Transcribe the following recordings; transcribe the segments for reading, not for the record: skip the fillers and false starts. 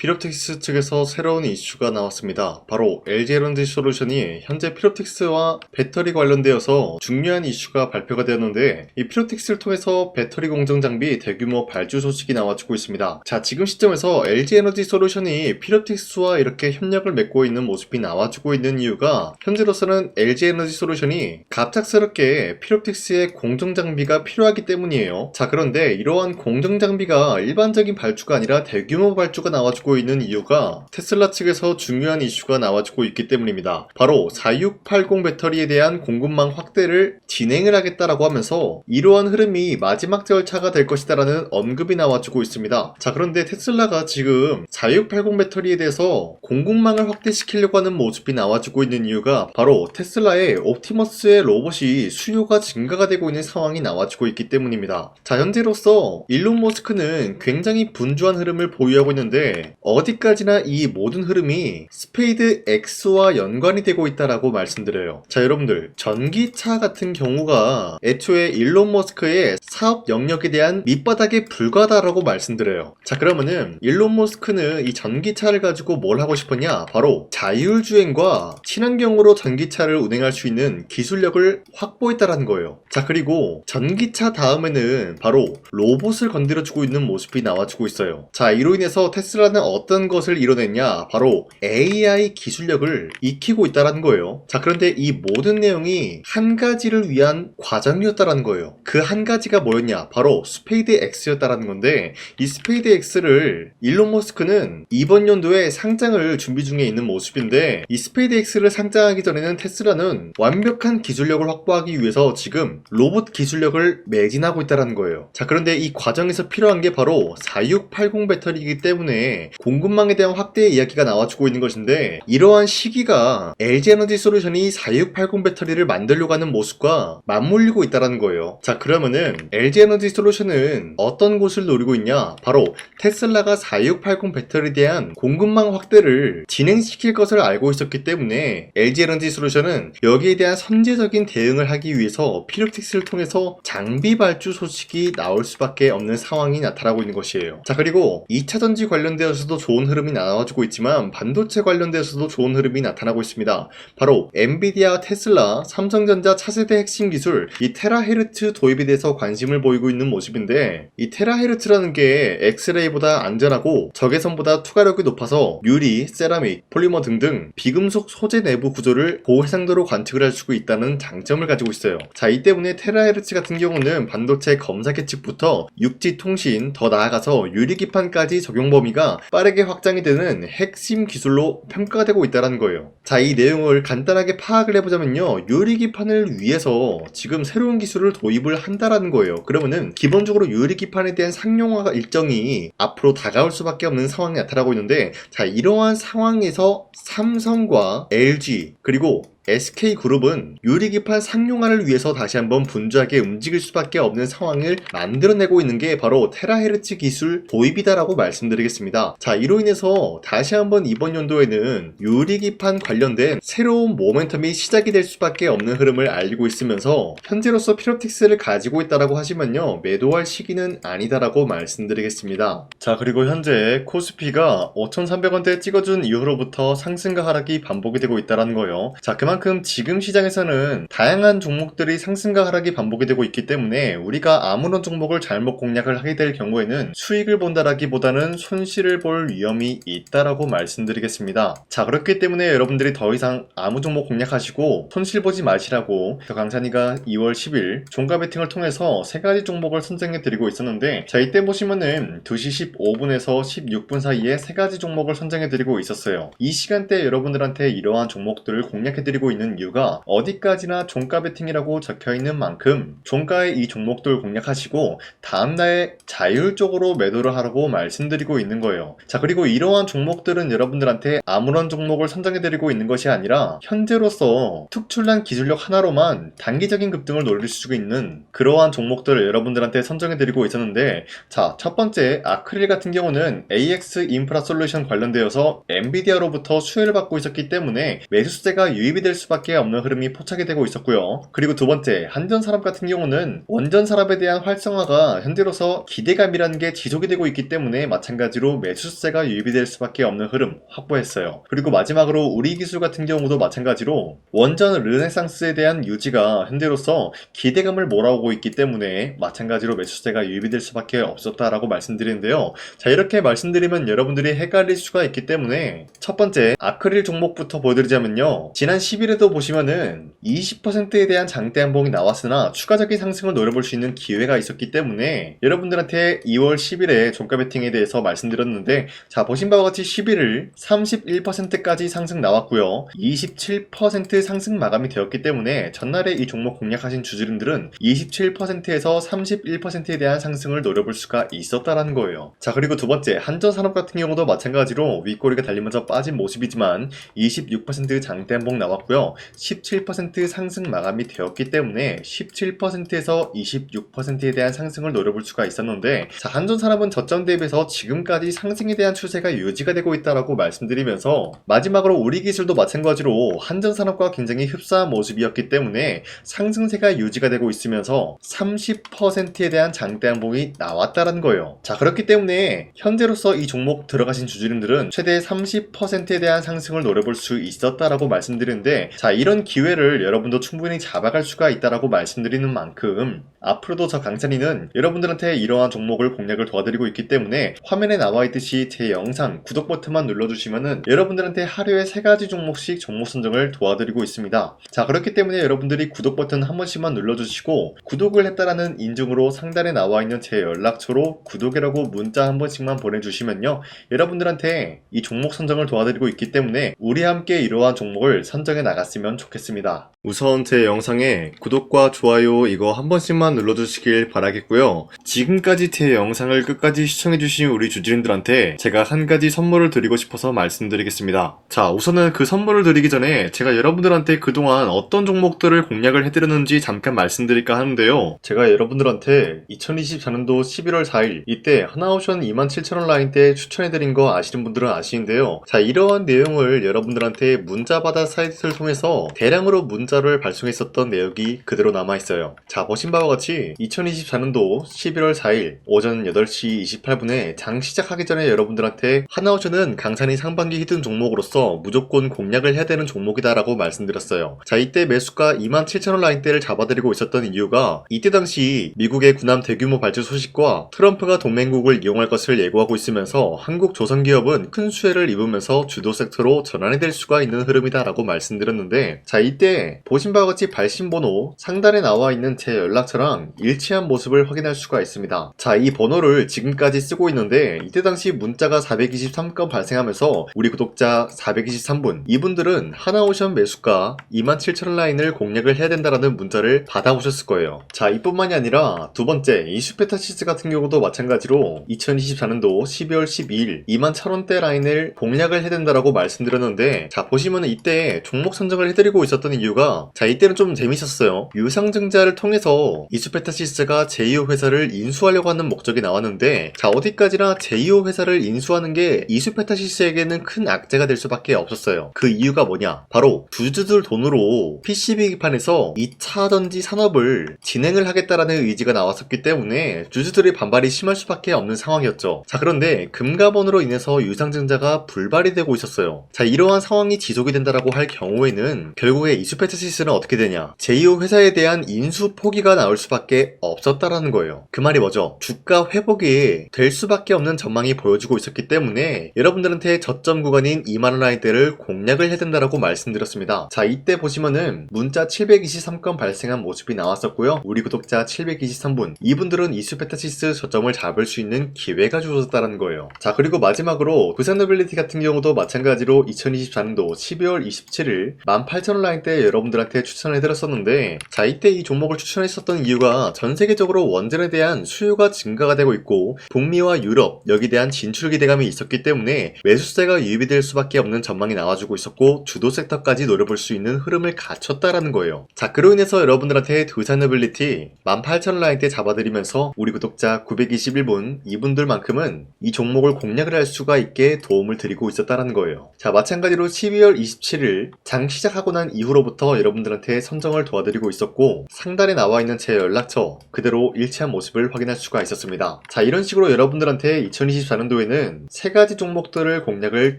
피롭틱스 측에서 새로운 이슈가 나왔습니다. 바로 LG에너지솔루션이 현재 피롭틱스와 배터리 관련되어서 중요한 이슈가 발표가 되었는데, 이 피롭틱스를 통해서 배터리 공정 장비 대규모 발주 소식이 나와주고 있습니다. 자, 지금 시점에서 LG에너지솔루션이 피롭틱스와 이렇게 협력을 맺고 있는 모습이 나와주고 있는 이유가, 현재로서는 LG에너지솔루션이 갑작스럽게 피롭틱스의 공정 장비가 필요하기 때문이에요. 자, 그런데 이러한 공정 장비가 일반적인 발주가 아니라 대규모 발주가 나와주고 있는 이유가 테슬라 측에서 중요한 이슈가 나와주고 있기 때문입니다. 바로 4680 배터리에 대한 공급망 확대를 진행을 하겠다라고 하면서 이러한 흐름이 마지막 절차가 될 것이다라는 언급이 나와주고 있습니다. 자, 그런데 테슬라가 지금 4680 배터리에 대해서 공급망을 확대시키려고 하는 모습이 나와주고 있는 이유가 바로 테슬라의 옵티머스의 로봇이 수요가 증가가 되고 있는 상황이 나와주고 있기 때문입니다. 자, 현재로서 일론 머스크는 굉장히 분주한 흐름을 보유하고 있는데, 어디까지나 이 모든 흐름이 스페이드 X와 연관이 되고 있다라고 말씀드려요. 자, 여러분들, 전기차 같은 경우가 애초에 일론 머스크의 사업 영역에 대한 밑바닥에 불과하다라고 말씀드려요. 자, 그러면은 일론 머스크는 이 전기차를 가지고 뭘 하고 싶었냐? 바로 자율주행과 친환경으로 전기차를 운행할 수 있는 기술력을 확보했다라는 거예요. 자, 그리고 전기차 다음에는 바로 로봇을 건드려주고 있는 모습이 나와주고 있어요. 자, 이로 인해서 테슬라는 어떤 것을 이뤄냈냐? 바로 AI 기술력을 익히고 있다는 거예요. 자, 그런데 이 모든 내용이 한 가지를 위한 과정이었다는 거예요. 그 한 가지가 뭐였냐? 바로 스페이드 X였다는 건데, 이 스페이드 X를 일론 머스크는 이번 연도에 상장을 준비 중에 있는 모습인데, 이 스페이드 X를 상장하기 전에는 테슬라는 완벽한 기술력을 확보하기 위해서 지금 로봇 기술력을 매진하고 있다는 거예요. 자, 그런데 이 과정에서 필요한 게 바로 4680 배터리이기 때문에 공급망에 대한 확대의 이야기가 나와주고 있는 것인데, 이러한 시기가 LG에너지솔루션이 4680 배터리를 만들려고 하는 모습과 맞물리고 있다는 거예요. 자, 그러면은 LG에너지솔루션은 어떤 곳을 노리고 있냐? 바로 테슬라가 4680 배터리에 대한 공급망 확대를 진행시킬 것을 알고 있었기 때문에 LG에너지솔루션은 여기에 대한 선제적인 대응을 하기 위해서 피롭틱스를 통해서 장비 발주 소식이 나올 수밖에 없는 상황이 나타나고 있는 것이에요. 자, 그리고 2차전지 관련되어서도 좋은 흐름이 나와주고 있지만 반도체 관련되어서도 좋은 흐름이 나타나고 있습니다. 바로 엔비디아, 테슬라, 삼성전자 차세대 핵심 기술 이 테라헤르츠 도입에 대해서 관심을 보이고 있는 모습인데, 이 테라헤르츠라는 게 엑스레이보다 안전하고 적외선보다 투과력이 높아서 유리, 세라믹, 폴리머 등등 비금속 소재 내부 구조를 고해상도로 관측을 할 수 있다는 장점을 가지고 있어요. 자, 이 때문에 테라헤르츠 같은 경우는 반도체 검사 계측부터 육지 통신, 더 나아가서 유리기판까지 적용 범위가 빠르게 확장이 되는 핵심 기술로 평가가 되고 있다는 거예요. 자, 이 내용을 간단하게 파악을 해보자면요, 유리기판을 위해서 지금 새로운 기술을 도입을 한다라는 거예요. 그러면은 기본적으로 유리기판에 대한 상용화 일정이 앞으로 다가올 수밖에 없는 상황이 나타나고 있는데, 자, 이러한 상황에서 삼성과 LG 그리고 SK그룹은 유리기판 상용화를 위해서 다시 한번 분주하게 움직일 수밖에 없는 상황을 만들어내고 있는 게 바로 테라헤르츠 기술 도입이다라고 말씀드리겠습니다. 자, 이로 인해서 다시 한번 이번 연도에는 유리기판 관련된 새로운 모멘텀이 시작이 될 수밖에 없는 흐름을 알리고 있으면서, 현재로서 피롭틱스를 가지고 있다라고 하시면요, 매도할 시기는 아니다라고 말씀드리겠습니다. 자, 그리고 현재 코스피가 5,300원대 찍어준 이후로부터 상승과 하락이 반복이 되고 있다는 거예요. 자, 그만큼 지금 시장에서는 다양한 종목들이 상승과 하락이 반복이 되고 있기 때문에 우리가 아무런 종목을 잘못 공략을 하게 될 경우에는 수익을 본다라기보다는 손실을 볼 위험이 있다라고 말씀드리겠습니다. 자, 그렇기 때문에 여러분들이 더 이상 아무 종목 공략하시고 손실 보지 마시라고 강산이가 2월 10일 종가 베팅을 통해서 3가지 종목을 선정해 드리고 있었는데, 자, 이때 보시면은 2시 15분에서 16분 사이에 3가지 종목을 선정해 드리고 있었어요. 이 시간대 여러분들한테 이러한 종목들을 공략해 드리고 있는 이유가, 어디까지나 종가 베팅이라고 적혀있는 만큼 종가의 이 종목들 공략하시고 다음날에 자율적으로 매도를 하라고 말씀드리고 있는 거예요. 자, 그리고 이러한 종목들은 여러분들한테 아무런 종목을 선정해드리고 있는 것이 아니라 현재로서 특출난 기술력 하나로만 단기적인 급등을 노릴 수 있는 그러한 종목들을 여러분들한테 선정해드리고 있었는데, 자, 첫 번째 아크릴 같은 경우는 AX 인프라 솔루션 관련되어서 엔비디아로부터 수혜를 받고 있었기 때문에 매수세가 유입이 될 될 수밖에 없는 흐름이 포착이 되고 있었고요. 그리고 두 번째, 한전산업 같은 경우는 원전산업에 대한 활성화가 현재로서 기대감이라는 게 지속이 되고 있기 때문에 마찬가지로 매수세가 유입이 될 수밖에 없는 흐름 확보했어요. 그리고 마지막으로 우리기술 같은 경우도 마찬가지로 원전 르네상스에 대한 유지가 현재로서 기대감을 몰아오고 있기 때문에 마찬가지로 매수세가 유입이 될 수밖에 없었다라고 말씀드리는데요. 자, 이렇게 말씀드리면 여러분들이 헷갈릴 수가 있기 때문에 첫 번째 아크릴 종목부터 보여드리자면요. 지난 10일에도 보시면은 20%에 대한 장대 한봉이 나왔으나 추가적인 상승을 노려볼 수 있는 기회가 있었기 때문에 여러분들한테 2월 10일에 종가 베팅에 대해서 말씀드렸는데, 자, 보신 바와 같이 10일을 31%까지 상승 나왔고요. 27% 상승 마감이 되었기 때문에 전날에 이 종목 공략하신 주주님들은 27%에서 31%에 대한 상승을 노려볼 수가 있었다라는 거예요. 자, 그리고 두 번째 한전산업 같은 경우도 마찬가지로 윗꼬리가 달리면서 빠진 모습이지만 26% 장대 한봉 나왔고요. 17% 상승 마감이 되었기 때문에 17%에서 26%에 대한 상승을 노려볼 수가 있었는데, 자, 한전산업은 저점 대비해서 지금까지 상승에 대한 추세가 유지가 되고 있다라고 말씀드리면서 마지막으로 우리기술도 마찬가지로 한전산업과 굉장히 흡사한 모습이었기 때문에 상승세가 유지가 되고 있으면서 30%에 대한 장대 한봉이 나왔다라는 거예요. 자, 그렇기 때문에 현재로서 이 종목 들어가신 주주님들은 최대 30%에 대한 상승을 노려볼 수 있었다라고 말씀드리는데, 자, 이런 기회를 여러분도 충분히 잡아갈 수가 있다라고 말씀드리는 만큼 앞으로도 저 강찬이는 여러분들한테 이러한 종목을 공략을 도와드리고 있기 때문에 화면에 나와 있듯이 제 영상 구독 버튼만 눌러주시면은 여러분들한테 하루에 3가지 종목씩 종목 선정을 도와드리고 있습니다. 자, 그렇기 때문에 여러분들이 구독 버튼 한 번씩만 눌러주시고 구독을 했다라는 인증으로 상단에 나와 있는 제 연락처로 구독이라고 문자 한 번씩만 보내주시면요, 여러분들한테 이 종목 선정을 도와드리고 있기 때문에 우리 함께 이러한 종목을 선정해 나갔으면 좋겠습니다. 우선 제 영상에 구독과 좋아요 이거 한 번씩만 눌러주시길 바라겠고요. 지금까지 제 영상을 끝까지 시청해주신 우리 주주님들한테 제가 한 가지 선물을 드리고 싶어서 말씀드리겠습니다. 자, 우선은 그 선물을 드리기 전에 제가 여러분들한테 그동안 어떤 종목들을 공략을 해드렸는지 잠깐 말씀드릴까 하는데요. 제가 여러분들한테 2024년도 11월 4일 이때 하나오션 27,000원 라인 때 추천해드린 거 아시는 분들은 아시는데요. 자, 이러한 내용을 여러분들한테 문자받아 사이트를 통해서 대량으로 문자를 발송했었던 내역이 그대로 남아있어요. 자, 보신 바와 같이 2024년도 11월 4일 오전 8시 28분에 장 시작하기 전에 여러분들한테 하나오션은 강산이 상반기 히든 종목으로서 무조건 공략을 해야 되는 종목이다 라고 말씀드렸어요. 자, 이때 매수가 27,000원 라인대를 잡아드리고 있었던 이유가 이때 당시 미국의 군함 대규모 발주 소식과 트럼프가 동맹국을 이용할 것을 예고하고 있으면서 한국 조선기업은 큰 수혜를 입으면서 주도 섹터로 전환이 될 수가 있는 흐름이다 라고 말씀드렸는데, 자, 이때 보신 바와 같이 발신번호 상단에 나와 있는 제 연락처랑 일치한 모습을 확인할 수가 있습니다. 자, 이 번호를 지금까지 쓰고 있는데 이때 당시 문자가 423건 발생하면서 우리 구독자 423분 이분들은 하나오션 매수가 27,000원 라인을 공략을 해야 된다라는 문자를 받아오셨을 거예요. 자, 이뿐만이 아니라 두 번째 이슈페타시스 같은 경우도 마찬가지로 2024년도 12월 12일 21,000원대 라인을 공략을 해야 된다라고 말씀드렸는데, 자, 보시면은 이때 종목 선정을 해드리고 있었던 이유가, 자, 이때는 좀 재밌었어요. 유상증자를 통해서 이슈페타시스가 제2호 회사를 인수하려고 하는 목적이 나왔는데, 자, 어디까지나 제2호 회사를 인수하는 게 이슈페타시스에게는 큰 악재가 될 수밖에 없었어요. 그 이유가 뭐냐? 바로 주주들 돈으로 PCB기판에서 2차전지 산업을 진행을 하겠다라는 의지가 나왔었기 때문에 주주들의 반발이 심할 수밖에 없는 상황이었죠. 자, 그런데 금가번으로 인해서 유상증자가 불발이 되고 있었어요. 자, 이러한 상황이 지속이 된다라고 할 경우에는 결국에 이슈페타시스는 어떻게 되냐? 제2호 회사에 대한 인수 포기가 나올 수밖에 없었다라는 거예요. 그 말이 뭐죠? 주가 회복이 될 수밖에 없는 전망이 보여지고 있었기 때문에 여러분들한테 저점 구간인 2만원 라인대를 공략을 해야 된다라고 말씀드렸습니다. 자, 이때 보시면은 문자 723건 발생한 모습이 나왔었고요. 우리 구독자 723분 이분들은 이슈페타시스 저점을 잡을 수 있는 기회가 주어졌다는 거예요. 자, 그리고 마지막으로 부산노빌리티 같은 경우도 마찬가지로 2024년도 12월 27일 18,000원 라인대 여러분들한테 추천해드렸었는데, 자, 이때 이 종목을 추천했었던 이유가 전 세계적으로 원전에 대한 수요가 증가가 되고 있고 북미와 유럽 여기에 대한 진출 기대감이 있었기 때문에 매수세가 유입이 될 수밖에 없는 전망이 나와주고 있었고 주도 섹터까지 노려볼 수 있는 흐름을 갖췄다라는 거예요. 자, 그로 인해서 여러분들한테 두산노빌리티 18,000원 라인대 잡아드리면서 우리 구독자 921분 이분들만큼은 이 종목을 공략을 할 수가 있게 도움을 드리고 있었다라는 거예요. 자, 마찬가지로 12월 27일 장 시작하고 난 이후로부터 여러분들한테 선정을 도와드리고 있었고 상단에 나와 있는 제 연락처 그대로 일치한 모습을 확인할 수가 있었습니다. 자, 이런 식으로 여러분들한테 2024년도에는 세 가지 종목들을 공략을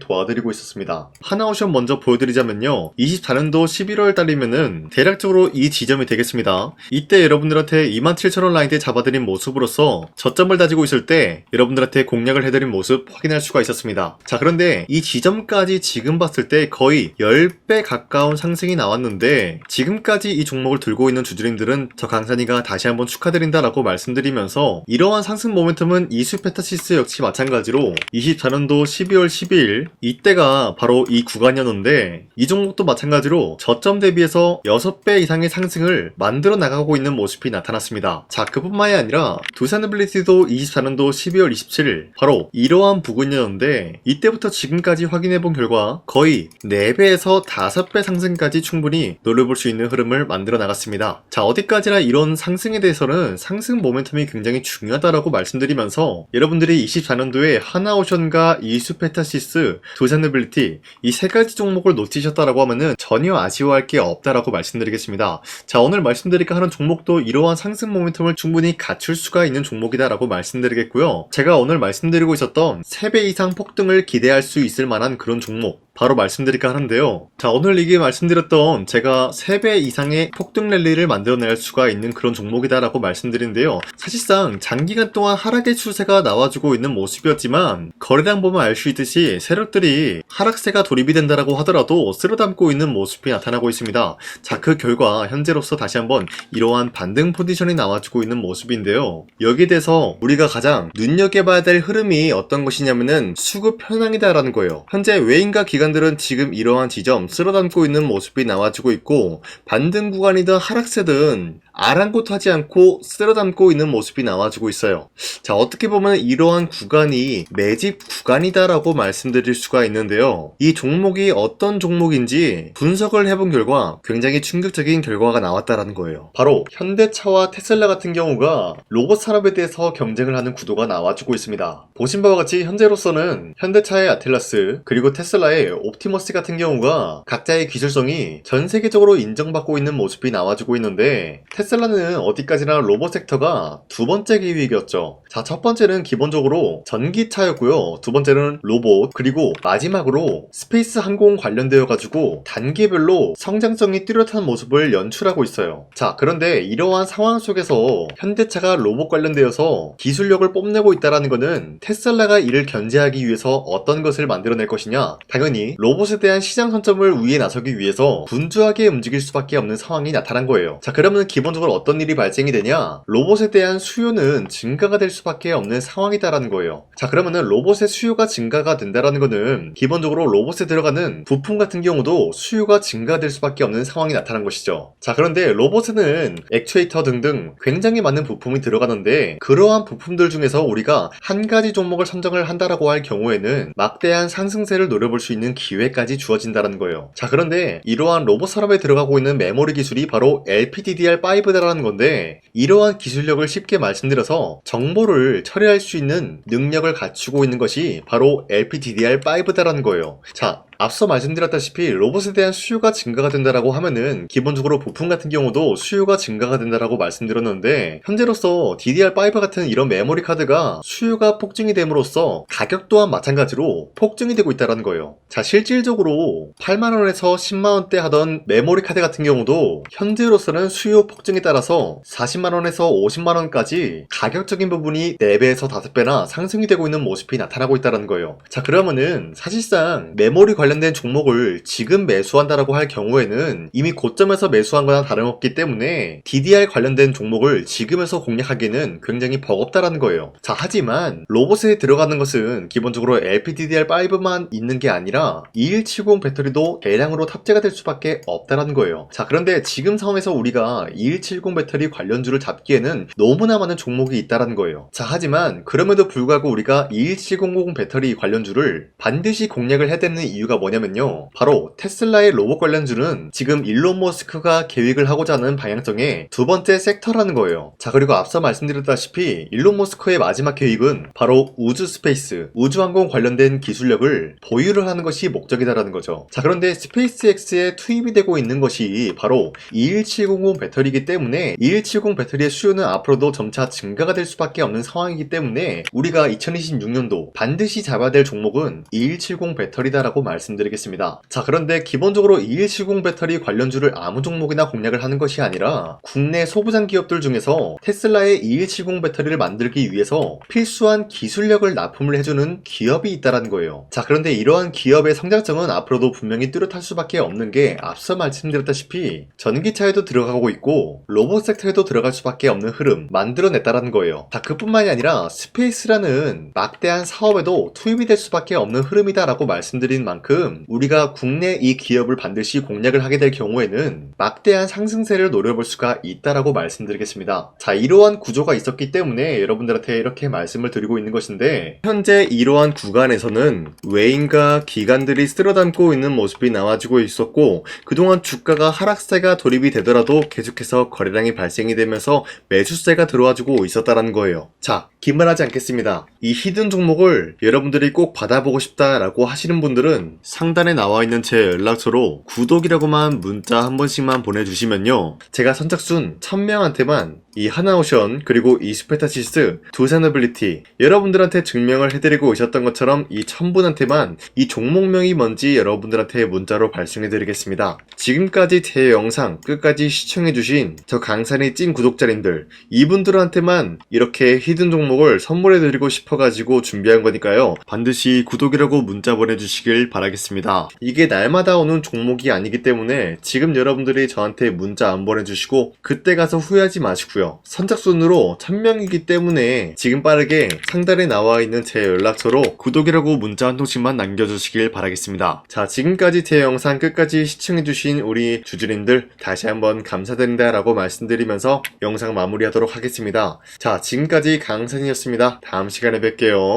도와드리고 있었습니다. 하나오션 먼저 보여드리자면요, 24년도 11월 달이면은 대략적으로 이 지점이 되겠습니다. 이때 여러분들한테 27,000원 라인대 잡아드린 모습으로서 저점을 다지고 있을 때 여러분들한테 공략을 해드린 모습 확인할 수가 있었습니다. 자, 그런데 이 지점까지 지금 봤을 때 거의 10배 가까운 상승이 나왔는데 지금까지 이 종목을 들고 있는 주주님들은 저 강산이가 다시 한번 축하드린다라고 말씀드리면서 이러한 상승 모멘텀은 이수페타시스 역시 마찬가지로 24년도 12월 12일 이때가 바로 이 구간이었는데 이 종목도 마찬가지로 저점 대비해서 6배 이상의 상승을 만들어 나가고 있는 모습이 나타났습니다. 자, 그뿐만이 아니라 두산에빌리티도 24년도 12월 27일 바로 이러한 부근이었는데 이때부터 지금까지 확인해본 결과 거의 4배에서 5배 상승까지 충분히 노려볼 수 있는 흐름을 만들어 나갔습니다. 자, 어디까지나 이런 상승에 대해서는 상승 모멘텀이 굉장히 중요하다라고 말씀드리면서 여러분들이 24년도에 하나오션과 이수페타시스, 두산에빌리티 이 세 가지 종목을 놓치셨다라고 하면은 전혀 아쉬워할 게 없다라고 말씀드리겠습니다. 자, 오늘 말씀드릴까 하는 종목도 이러한 상승 모멘텀을 충분히 갖출 수가 있는 종목이다라고 말씀드리겠고요. 제가 오늘 말씀드리고 있었던 3배 이상 폭등을 기대할 수 있을 만한 그런 종목 바로 말씀드릴까 하는데요. 자, 오늘 이게 말씀드렸던 제가 3배 이상의 폭등 랠리를 만들어낼 수가 있는 그런 종목이다라고 말씀드린데요. 사실상 장기간 동안 하락의 추세가 나와주고 있는 모습이었지만 거래량 보면 알 수 있듯이 세력들이 하락세가 돌입이 된다라고 하더라도 쓸어담고 있는 모습이 나타나고 있습니다. 자, 그 결과 현재로서 다시 한번 이러한 반등 포지션이 나와주고 있는 모습인데요. 여기에 대해서 우리가 가장 눈여겨봐야 될 흐름이 어떤 것이냐면은 수급 현황이다라는 거예요. 현재 외인과 기관들은 지금 이러한 지점 쓸어담고 있는 모습이 나와주고 있고 반등 구간이든 하락세든 아랑곳하지 않고 쓸어담고 있는 모습이 나와주고 있어요. 자, 어떻게 보면 이러한 구간이 매집 구간이다라고 말씀드릴 수가 있는데요. 이 종목이 어떤 종목인지 분석을 해본 결과 굉장히 충격적인 결과가 나왔다라는 거예요. 바로 현대차와 테슬라 같은 경우가 로봇 산업에 대해서 경쟁을 하는 구도가 나와주고 있습니다. 보신 바와 같이 현재로서는 현대차의 아틀라스 그리고 테슬라의 옵티머스 같은 경우가 각자의 기술성이 전 세계적으로 인정받고 있는 모습이 나와주고 있는데 테슬라는 어디까지나 로봇 섹터가 두 번째 기획이었죠. 자, 첫 번째는 기본적으로 전기차였고요. 두 번째는 로봇, 그리고 마지막으로 스페이스 항공 관련되어 가지고 단계별로 성장성이 뚜렷한 모습을 연출하고 있어요. 자, 그런데 이러한 상황 속에서 현대차가 로봇 관련되어서 기술력을 뽐내고 있다는 것은 테슬라가 이를 견제하기 위해서 어떤 것을 만들어낼 것이냐, 당연히 로봇에 대한 시장 선점을 위해 나서기 위해서 분주하게 움직일 수밖에 없는 상황이 나타난 거예요. 자, 그러면 기본적으로 어떤 일이 발생이 되냐, 로봇에 대한 수요는 증가가 될 수밖에 없는 상황이다라는 거예요. 자, 그러면은 로봇의 수요가 증가가 된다라는 거는 기본적으로 로봇에 들어가는 부품 같은 경우도 수요가 증가될 수밖에 없는 상황이 나타난 것이죠. 자, 그런데 로봇에는 액추에이터 등등 굉장히 많은 부품이 들어가는데 그러한 부품들 중에서 우리가 한 가지 종목을 선정을 한다라고 할 경우에는 막대한 상승세를 노려볼 수 있는 기회까지 주어진다는 거예요. 자, 그런데 이러한 로봇 산업에 들어가고 있는 메모리 기술이 바로 LPDDR5다라는 건데 이러한 기술력을 쉽게 말씀드려서 정보를 처리할 수 있는 능력을 갖추고 있는 것이 바로 LPDDR5다라는 거예요. 자, 앞서 말씀드렸다시피 로봇에 대한 수요가 증가가 된다라고 하면은 기본적으로 부품 같은 경우도 수요가 증가가 된다라고 말씀드렸는데 현재로서 DDR5 같은 이런 메모리 카드가 수요가 폭증이 됨으로써 가격 또한 마찬가지로 폭증이 되고 있다는 거예요. 자, 실질적으로 8만원에서 10만원대 하던 메모리 카드 같은 경우도 현재로서는 수요 폭증에 따라서 40만원에서 50만원까지 가격적인 부분이 4배에서 5배나 상승이 되고 있는 모습이 나타나고 있다는 거예요. 자, 그러면은 사실상 메모리 관련된 종목을 지금 매수한다라고 할 경우에는 이미 고점에서 매수한 거나 다름없기 때문에 DDR 관련된 종목을 지금에서 공략하기는 굉장히 버겁다라는 거예요. 자, 하지만 로봇에 들어가는 것은 기본적으로 LPDDR5만 있는 게 아니라 2170 배터리도 대량으로 탑재가 될 수밖에 없다라는 거예요. 자, 그런데 지금 상황에서 우리가 2170 배터리 관련주를 잡기에는 너무나 많은 종목이 있다라는 거예요. 자, 하지만 그럼에도 불구하고 우리가 21700 배터리 관련주를 반드시 공략을 해야 되는 이유가 뭐냐면요. 바로 테슬라의 로봇 관련주는 지금 일론 머스크가 계획을 하고자 하는 방향성의 두 번째 섹터라는 거예요. 자, 그리고 앞서 말씀드렸다시피 일론 머스크의 마지막 계획은 바로 우주 스페이스, 우주항공 관련된 기술력을 보유를 하는 것이 목적이다라는 거죠. 자, 그런데 스페이스X에 투입이 되고 있는 것이 바로 21700 배터리이기 때문에 2170 배터리의 수요는 앞으로도 점차 증가가 될 수밖에 없는 상황이기 때문에 우리가 2026년도 반드시 잡아야 될 종목은 2170 배터리다라고 말씀드리겠습니다. 자, 그런데 기본적으로 2170 배터리 관련주를 아무 종목이나 공략을 하는 것이 아니라 국내 소부장 기업들 중에서 테슬라의 2170 배터리를 만들기 위해서 필수한 기술력을 납품을 해주는 기업이 있다는 거예요. 자, 그런데 이러한 기업의 성장성은 앞으로도 분명히 뚜렷할 수밖에 없는 게 앞서 말씀드렸다시피 전기차에도 들어가고 있고 로봇 섹터에도 들어갈 수밖에 없는 흐름 만들어냈다라는 거예요. 자, 그뿐만이 아니라 스페이스라는 막대한 사업에도 투입이 될 수밖에 없는 흐름이다라고 말씀드린 만큼 우리가 국내 이 기업을 반드시 공략을 하게 될 경우에는 막대한 상승세를 노려볼 수가 있다라고 말씀드리겠습니다. 자, 이러한 구조가 있었기 때문에 여러분들한테 이렇게 말씀을 드리고 있는 것인데 현재 이러한 구간에서는 외인과 기관들이 쓸어담고 있는 모습이 나와지고 있었고 그동안 주가가 하락세가 돌입이 되더라도 계속해서 거래량이 발생이 되면서 매수세가 들어와주고 있었다라는 거예요. 자, 기만하지 않겠습니다. 이 히든 종목을 여러분들이 꼭 받아보고 싶다라고 하시는 분들은 상단에 나와 있는 제 연락처로 구독이라고만 문자 한 번씩만 보내주시면요. 제가 선착순 1000명한테만 이 하나오션 그리고 이 스페타시스 두산어빌리티 여러분들한테 증명을 해드리고 있었던 것처럼 이 1000분한테만 이 종목명이 뭔지 여러분들한테 문자로 발송해드리겠습니다. 지금까지 제 영상 끝까지 시청해주신 저 강산의 찐 구독자님들 이분들한테만 이렇게 히든 종목을 선물해드리고 싶어가지고 준비한 거니까요. 반드시 구독이라고 문자 보내주시길 바라겠습니다. 이게 날마다 오는 종목이 아니기 때문에 지금 여러분들이 저한테 문자 안 보내주시고 그때 가서 후회하지 마시고요. 선착순으로 1000명이기 때문에 지금 빠르게 상단에 나와 있는 제 연락처로 구독이라고 문자 한 통씩만 남겨주시길 바라겠습니다. 자, 지금까지 제 영상 끝까지 시청해주신 우리 주주님들 다시 한번 감사드린다 라고 말씀드리면서 영상 마무리하도록 하겠습니다. 자, 지금까지 강산이었습니다. 다음 시간에 뵐게요.